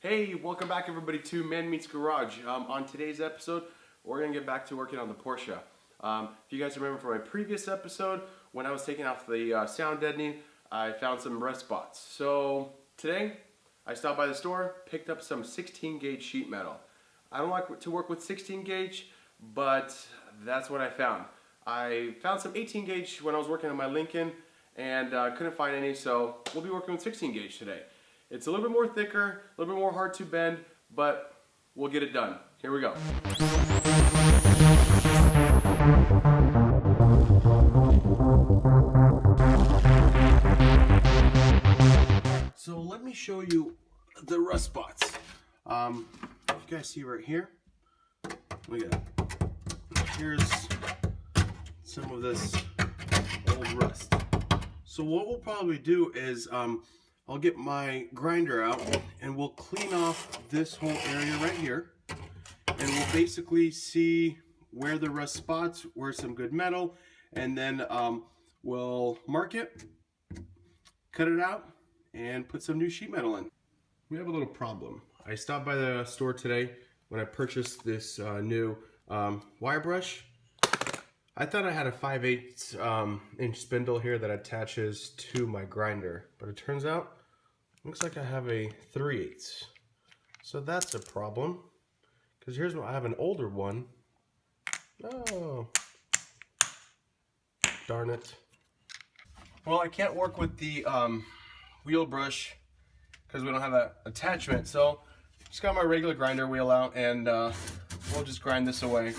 Hey, welcome back everybody to Man Meets Garage. On today's episode, we're going to get back to working on the Porsche. If you guys remember from my previous episode, when I was taking off the sound deadening, I found some rust spots. So today, I stopped by the store, picked up some 16 gauge sheet metal. I don't like to work with 16 gauge, but that's what I found. I found some 18 gauge when I was working on my Lincoln and couldn't find any, so we'll be working with 16 gauge today. It's a little bit more thicker, a little bit more hard to bend, but we'll get it done. Here we go. So let me show you the rust spots. You guys see right here? Look at that. Here's some of this old rust. So what we'll probably do is I'll get my grinder out and we'll clean off this whole area right here, and we'll basically see where the rust spots, where's some good metal, and then we'll mark it, cut it out, and put some new sheet metal in. We have a little problem. I stopped by the store today when I purchased this new wire brush. I thought I had a 5/8 inch spindle here that attaches to my grinder, but it turns out looks like I have a 3/8. So that's a problem, because here's what I have, an older one. Oh, darn it. Well, I can't work with the wheel brush because we don't have that attachment, so just got my regular grinder wheel out, and we'll just grind this away.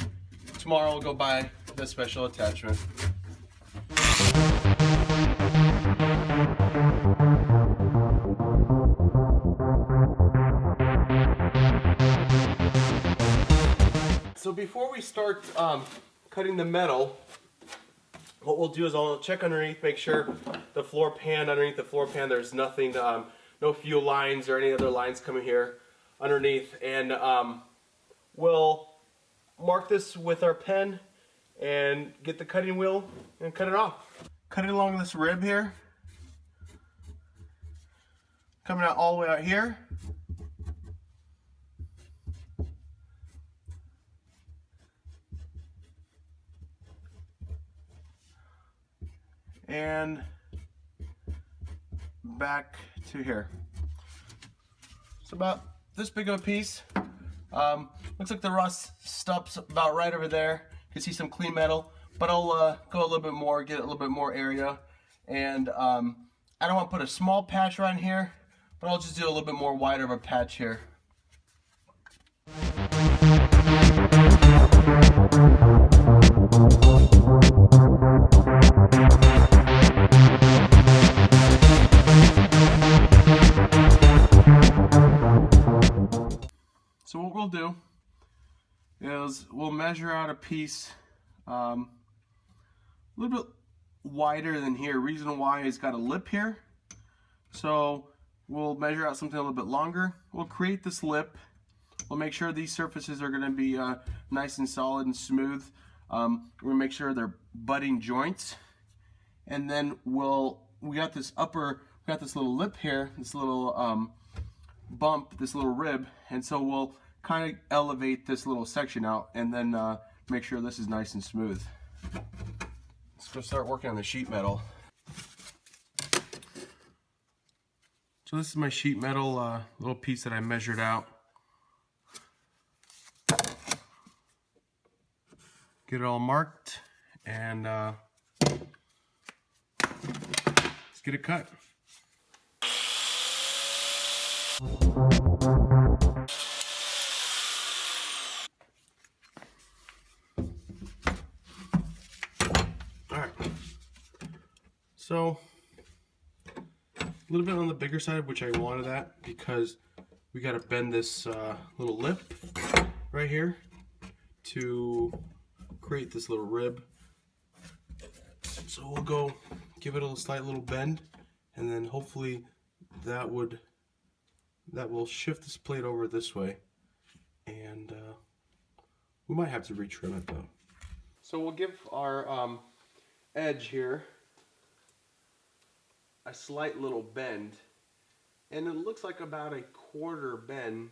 Tomorrow we'll go buy the special attachment. So before we start cutting the metal, what we'll do is I'll check underneath, make sure the floor pan, underneath the floor pan, there's nothing, no fuel lines or any other lines coming here underneath, and we'll mark this with our pen and get the cutting wheel and cut it off. Cut it along this rib here, coming out all the way out here. And back to here. It's about this big of a piece. Looks like the rust stops about right over there. You can see some clean metal, but I'll go a little bit more, get a little bit more area. And I don't want to put a small patch right here, but I'll just do a little bit more wider of a patch here. So what we'll do is we'll measure out a piece a little bit wider than here. Reason why is got a lip here. So we'll measure out something a little bit longer. We'll create this lip. We'll make sure these surfaces are going to be nice and solid and smooth. We'll make sure they're butting joints. And then we got this little lip here, this little bump, this little rib, and so we'll kind of elevate this little section out and then make sure this is nice and smooth. Let's go start working on the sheet metal. So this is my sheet metal little piece that I measured out. Get it all marked, and let's get it cut. Alright, so a little bit on the bigger side, which I wanted that because we got to bend this little lip right here to create this little rib. So we'll go give it a slight little bend, and then hopefully that will shift this plate over this way, and we might have to retrim it though. So we'll give our edge here a slight little bend, and it looks like about quarter bend.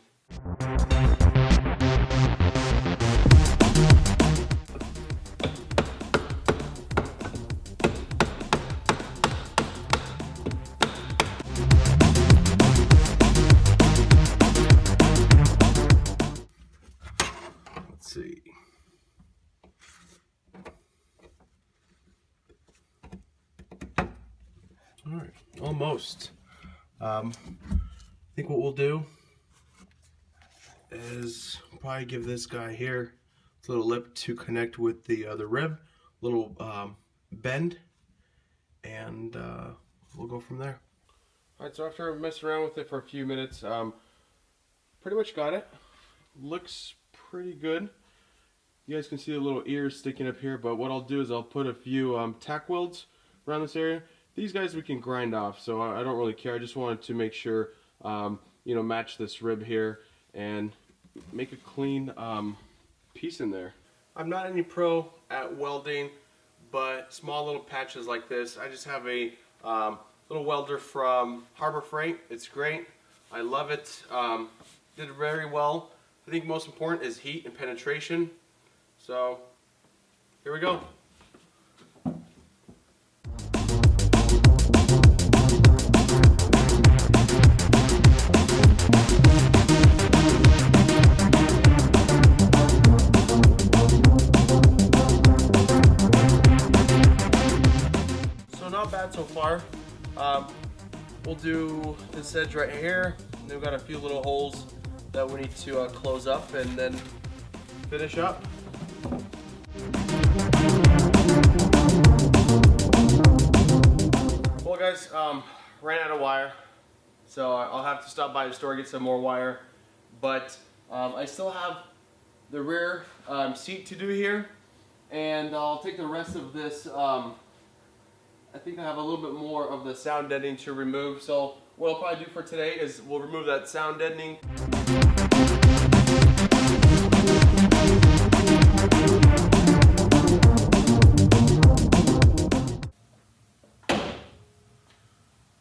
Let's see. All right, almost. I think what we'll do is probably give this guy here a little lip to connect with the rib, little bend, and we'll go from there. All right, so after messing around with it for a few minutes, pretty much got it. Looks pretty good. You guys can see the little ears sticking up here, but what I'll do is I'll put a few tack welds around this area. These guys we can grind off, so I don't really care. I just wanted to make sure, you know, match this rib here and make a clean piece in there. I'm not any pro at welding, but small little patches like this. I just have a little welder from Harbor Freight. It's great. I love it. Did very well. I think most important is heat and penetration. So here we go. Not bad so far. We'll do this edge right here. And then we've got a few little holes that we need to close up and then finish up. Well guys, ran out of wire, so I'll have to stop by the store get some more wire, but I still have the rear seat to do here, and I'll take the rest of this. I think I have a little bit more of the sound deadening to remove, so what I'll probably do for today is we'll remove that sound deadening.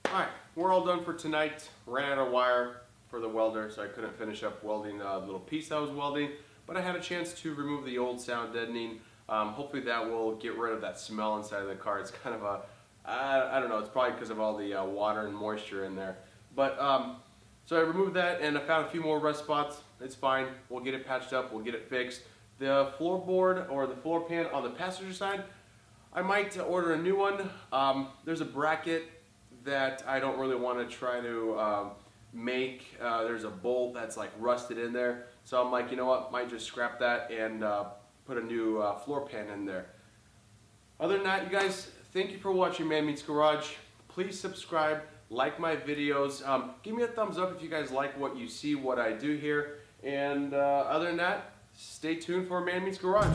Alright, we're all done for tonight. Ran out of wire for the welder, so I couldn't finish up welding the little piece I was welding, but I had a chance to remove the old sound deadening. Hopefully that will get rid of that smell inside of the car. It's kind of a I don't know, it's probably because of all the water and moisture in there. But, so I removed that and I found a few more rust spots. It's fine. We'll get it patched up. We'll get it fixed. The floorboard or the floor pan on the passenger side, I might order a new one. There's a bracket that I don't really want to try to make. There's a bolt that's like rusted in there. So I'm like, you know what, might just scrap that and put a new floor pan in there. Other than that, you guys, thank you for watching Man Meets Garage. Please subscribe, like my videos. Give me a thumbs up if you guys like what you see, what I do here. And other than that, stay tuned for Man Meets Garage.